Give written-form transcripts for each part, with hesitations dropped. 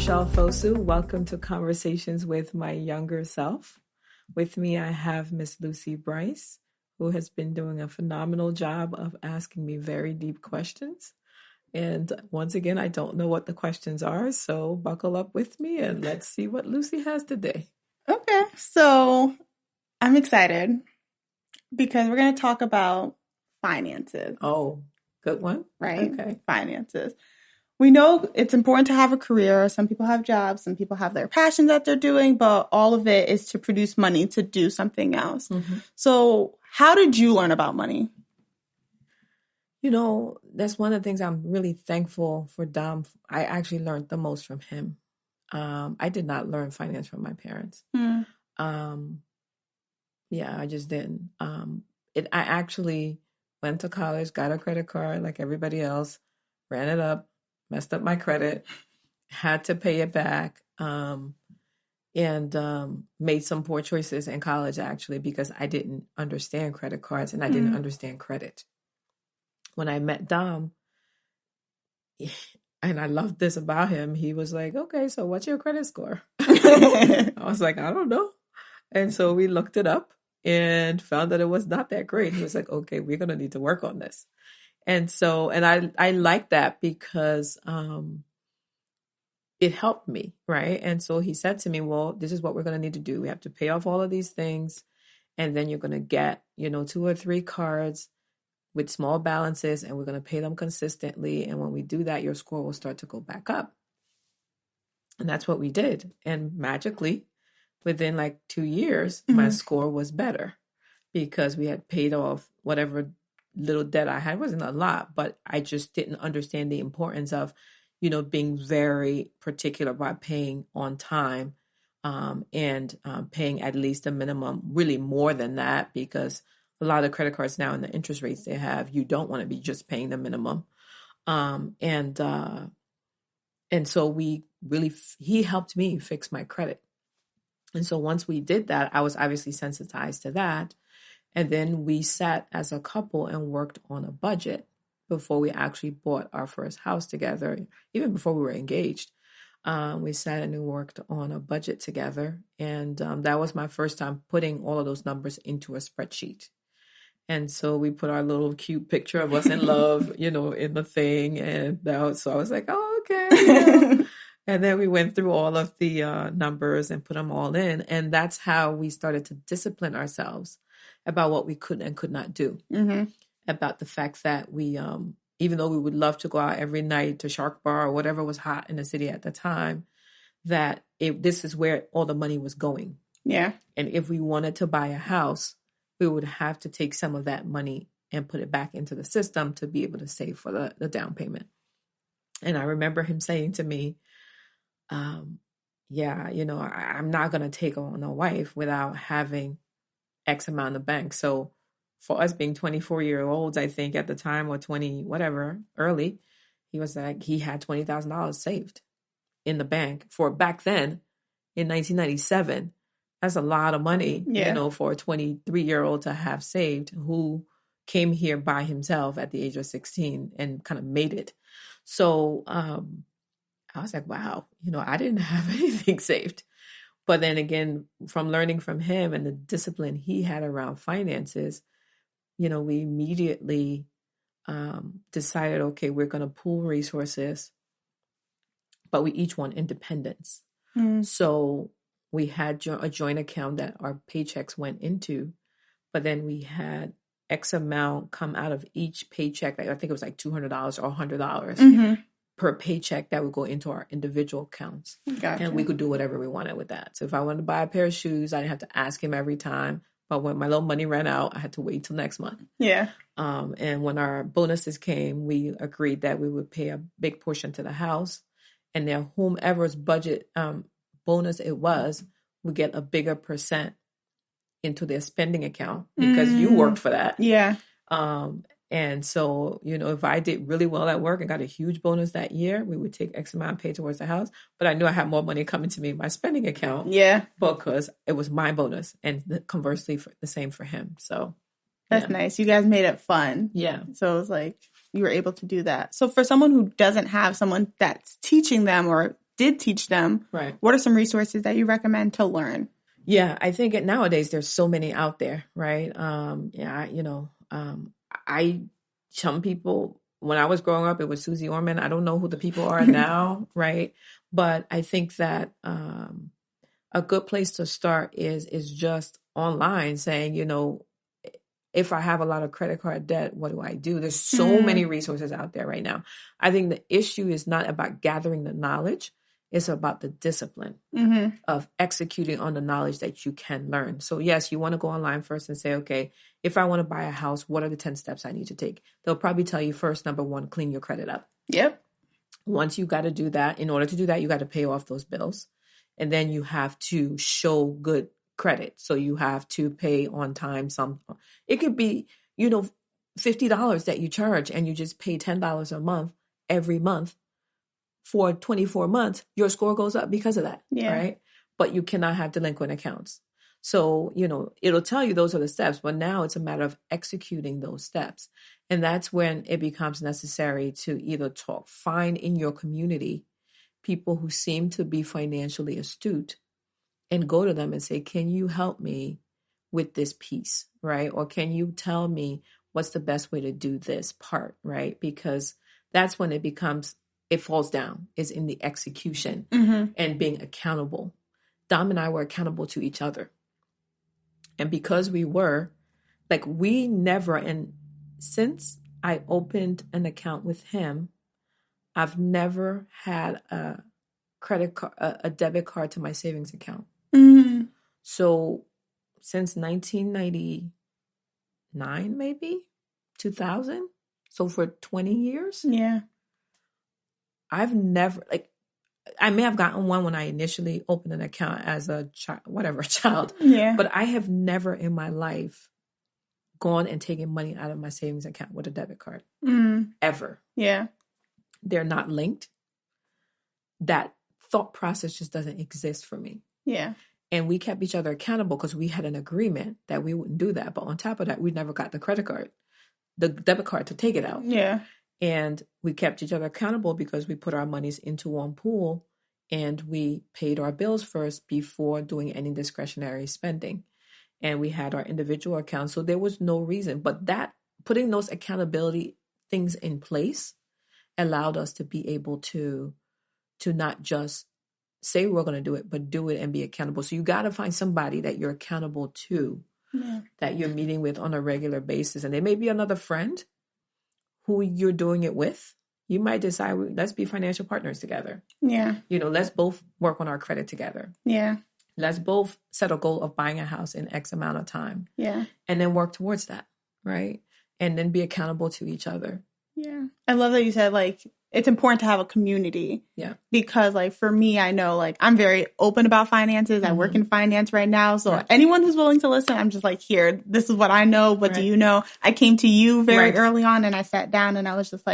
Michelle Fosu. Welcome to Conversations with My Younger Self. With me, I have Miss Lucy Bryce, who has been doing a phenomenal job of asking me very deep questions. And once again, I don't know what the questions are, so buckle up with me and let's see what Lucy has today. Okay, so I'm excited because we're going to talk about finances. Oh, good one. Right? Okay. Finances. We know it's important to have a career. Some people have jobs, some people have their passions that they're doing, but all of it is to produce money to do something else. Mm-hmm. So how did you learn about money? You know, that's one of the things I'm really thankful for Dom. I actually learned the most from him. I did not learn finance from my parents. Yeah, I just didn't. I actually went to college, got a credit card like everybody else, ran it up, messed up my credit, had to pay it back, and made some poor choices in college actually because I didn't understand credit cards and I didn't understand credit. When I met Dom, and I loved this about him, he was like, okay, so what's your credit score? I was like, I don't know. And so we looked it up and found that it was not that great. He was like, okay, we're going to need to work on this. And so, and I like that because it helped me, right? And so he said to me, well, this is what we're going to need to do. We have to pay off all of these things. And then you're going to get, 2 or 3 cards with small balances, and we're going to pay them consistently. And when we do that, your score will start to go back up. And that's what we did. And magically, within like 2 years, my score was better because we had paid off whatever little debt I had. It wasn't a lot, but I just didn't understand the importance of, being very particular about paying on time and paying at least a minimum, really more than that, because a lot of credit cards now and the interest rates they have, you don't want to be just paying the minimum. And so he helped me fix my credit. And so once we did that, I was obviously sensitized to that. And then we sat as a couple and worked on a budget before we actually bought our first house together, even before we were engaged. We sat and we worked on a budget together. And that was my first time putting all of those numbers into a spreadsheet. And so we put our little cute picture of us in love, in the thing. And so I was like, oh, okay. Yeah. And then we went through all of the numbers and put them all in. And that's how we started to discipline ourselves about what we could and could not do. About the fact that we, even though we would love to go out every night to Shark Bar or whatever was hot in the city at the time, that this is where all the money was going. Yeah. And if we wanted to buy a house, we would have to take some of that money and put it back into the system to be able to save for the down payment. And I remember him saying to me, I'm not going to take on a wife without having X amount of bank. So for us being 24-year-olds, I think at the time, or 20, whatever, early, he was like, he had $20,000 saved in the bank for back then in 1997. That's a lot of money, for a 23-year-old to have saved who came here by himself at the age of 16 and kind of made it. So I was like, wow, I didn't have anything saved. But then again, from learning from him and the discipline he had around finances, we immediately decided, okay, we're going to pool resources, but we each want independence. So we had a joint account that our paychecks went into, but then we had X amount come out of each paycheck. I think it was like $200 or $100 per paycheck that would go into our individual accounts. Gotcha. And we could do whatever we wanted with that. So if I wanted to buy a pair of shoes, I didn't have to ask him every time. But when my little money ran out, I had to wait till next month. Yeah. And when our bonuses came, we agreed that we would pay a big portion to the house. And then whomever's budget bonus it was, would get a bigger percent into their spending account because you worked for that. Yeah. And so, if I did really well at work and got a huge bonus that year, we would take X amount paid towards the house. But I knew I had more money coming to me in my spending account. Yeah. Because it was my bonus, and conversely, the same for him. So that's nice. You guys made it fun. Yeah. So it was like you were able to do that. So for someone who doesn't have someone that's teaching them or did teach them, right. What are some resources that you recommend to learn? Yeah, I think nowadays there's so many out there, right? Some people, when I was growing up, it was Susie Orman. I don't know who the people are now, right? But I think that a good place to start is just online saying, if I have a lot of credit card debt, what do I do? There's so many resources out there right now. I think the issue is not about gathering the knowledge. It's about the discipline of executing on the knowledge that you can learn. So yes, you want to go online first and say, okay, if I want to buy a house, what are the 10 steps I need to take? They'll probably tell you first, number one, clean your credit up. Yep. Once you got to do that, in order to do that, you got to pay off those bills. And then you have to show good credit. So you have to pay on time. It could be, $50 that you charge and you just pay $10 a month every month for 24 months, your score goes up because of that, right? But you cannot have delinquent accounts. So, it'll tell you those are the steps, but now it's a matter of executing those steps. And that's when it becomes necessary to either find in your community people who seem to be financially astute and go to them and say, can you help me with this piece, right? Or can you tell me what's the best way to do this part, right? Because that's when it falls down, is in the execution and being accountable. Dom and I were accountable to each other. And because we never, and since I opened an account with him, I've never had a credit card, a debit card to my savings account. So since 1999, maybe 2000. So for 20 years. Yeah. I've never, I may have gotten one when I initially opened an account as a child. Yeah. But I have never in my life gone and taken money out of my savings account with a debit card. Ever. Yeah. They're not linked. That thought process just doesn't exist for me. Yeah. And we kept each other accountable because we had an agreement that we wouldn't do that. But on top of that, we never got the debit card to take it out. Yeah. And we kept each other accountable because we put our monies into one pool and we paid our bills first before doing any discretionary spending. And we had our individual accounts. So there was no reason. But putting those accountability things in place allowed us to be able to not just say we're going to do it, but do it and be accountable. So you got to find somebody that you're accountable to, that you're meeting with on a regular basis. And they may be another friend who you're doing it with. You might decide, let's be financial partners together. Yeah. Let's both work on our credit together. Yeah. Let's both set a goal of buying a house in X amount of time. Yeah. And then work towards that, right? And then be accountable to each other. Yeah. I love that you said, it's important to have a community. Yeah. Because, for me, I know, I'm very open about finances. I work in finance right now. So anyone who's willing to listen, I'm just here, this is what I know. What do you know? I came to you very early on and I sat down and I was just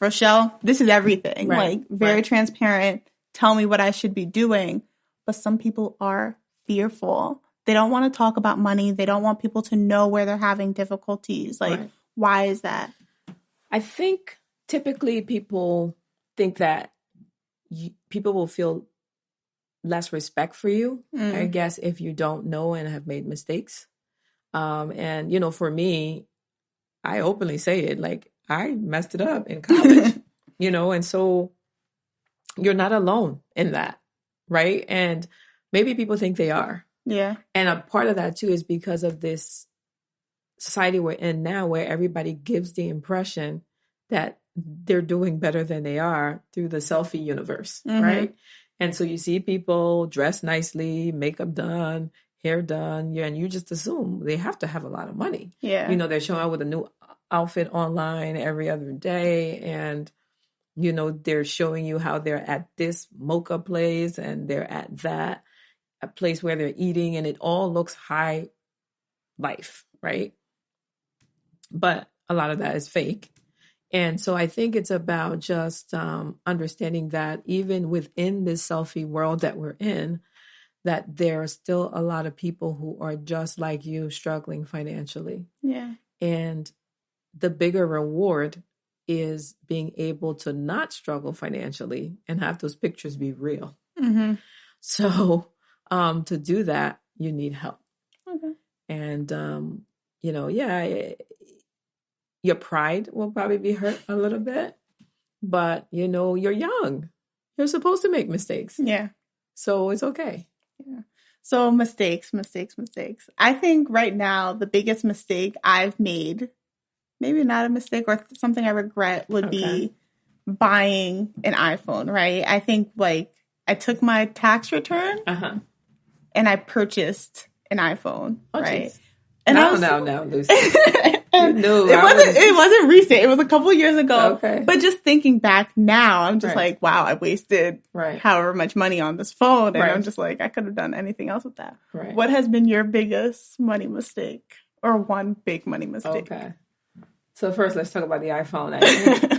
Rochelle, this is everything. Very transparent. Tell me what I should be doing. But some people are fearful. They don't want to talk about money. They don't want people to know where they're having difficulties. Why is that? I think typically people think that people will feel less respect for you, I guess, if you don't know and have made mistakes. And, for me, I openly say it, I messed it up in college, and so you're not alone in that, right? And maybe people think they are. Yeah. And a part of that, too, is because of this society we're in now where everybody gives the impression that they're doing better than they are through the selfie universe, right? And so you see people dressed nicely, makeup done, hair done, and you just assume they have to have a lot of money. Yeah. They're showing up with a new outfit online every other day, and they're showing you how they're at this mocha place and they're at that, a place where they're eating, and it all looks high life, right? But a lot of that is fake. And so I think it's about just understanding that even within this selfie world that we're in, that there are still a lot of people who are just like you, struggling financially. Yeah. And the bigger reward is being able to not struggle financially and have those pictures be real. Mm-hmm. So to do that, you need help. Okay. And, your pride will probably be hurt a little bit, but, you're young. You're supposed to make mistakes. Yeah. So it's okay. Yeah. So mistakes. I think right now the biggest mistake I've made, maybe not a mistake or something I regret, would be buying an iPhone, right? I think like I took my tax return and I purchased an iPhone, right? Geez. And now, Lucy. No, it wasn't recent. It was a couple years ago. Okay. But just thinking back now, I'm just like, wow, I wasted however much money on this phone. And I'm just like, I could have done anything else with that. Right. What has been your biggest money mistake or one big money mistake? Okay. So first, let's talk about the iPhone.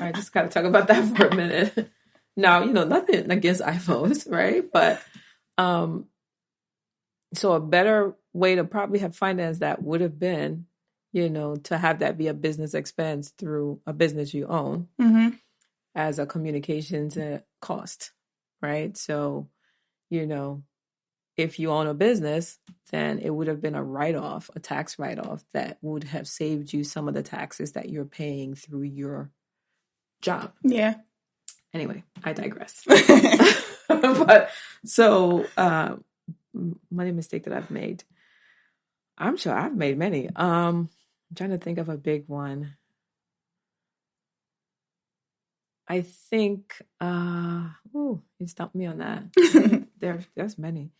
I just got to talk about that for a minute. Now, nothing against iPhones, right? But so a better way to probably have financed that would have been, to have that be a business expense through a business you own as a communications cost, right? So, if you own a business, then it would have been a write-off, a tax write-off that would have saved you some of the taxes that you're paying through your job. Yeah. Anyway, I digress. But so, money mistake that I've made. I'm sure I've made many. I'm trying to think of a big one. I think, you stumped me on that. There's many.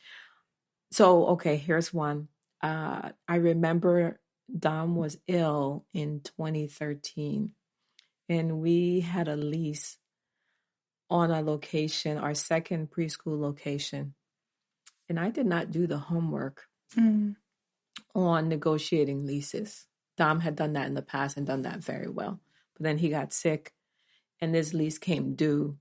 So, okay, here's one. I remember Dom was ill in 2013, and we had a lease on a location, our second preschool location. And I did not do the homework on negotiating leases. Dom had done that in the past and done that very well. But then he got sick, and this lease came due.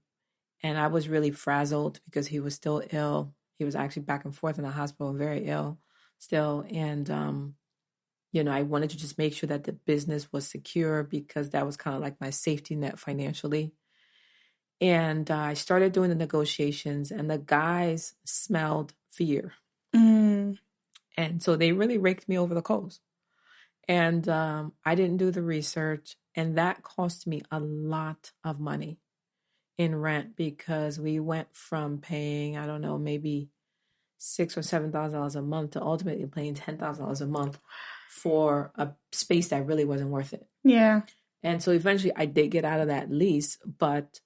And I was really frazzled because he was still ill. He was actually back and forth in the hospital, very ill still. And, I wanted to just make sure that the business was secure because that was kind of like my safety net financially. And I started doing the negotiations, and the guys smelled fear. And so they really raked me over the coals. And I didn't do the research, and that cost me a lot of money in rent because we went from paying, I don't know, maybe $6,000 or $7,000 a month to ultimately paying $10,000 a month for a space that really wasn't worth it. Yeah. And so eventually I did get out of that lease, but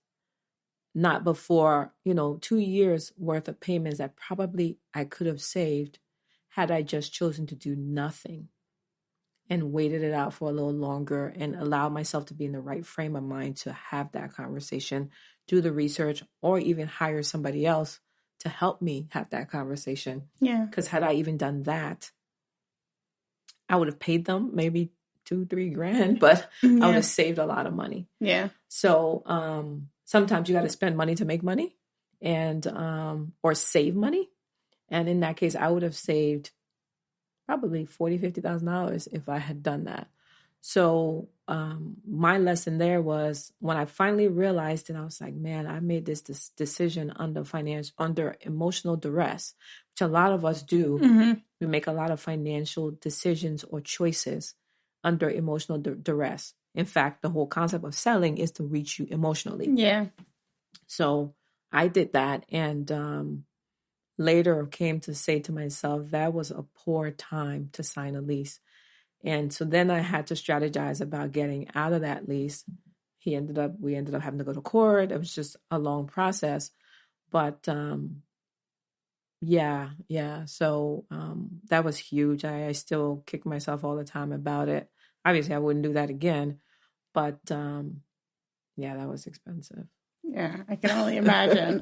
not before, 2 years worth of payments that probably I could have saved had I just chosen to do nothing and waited it out for a little longer and allowed myself to be in the right frame of mind to have that conversation, do the research, or even hire somebody else to help me have that conversation. Yeah. Because had I even done that, I would have paid them maybe $2,000-3,000, but I would have saved a lot of money. Yeah. So sometimes you got to spend money to make money and or save money. And in that case, I would have saved probably $40,000-50,000 if I had done that. So my lesson there was when I finally realized it, I was like, man, I made this decision under emotional duress, which a lot of us do. Mm-hmm. We make a lot of financial decisions or choices under emotional duress. In fact, the whole concept of selling is to reach you emotionally. Yeah. So I did that, and later came to say to myself, that was a poor time to sign a lease. And so then I had to strategize about getting out of that lease. We ended up having to go to court. It was just a long process. But yeah. So that was huge. I still kick myself all the time about it. Obviously, I wouldn't do that again. But yeah, that was expensive. Yeah, I can only imagine.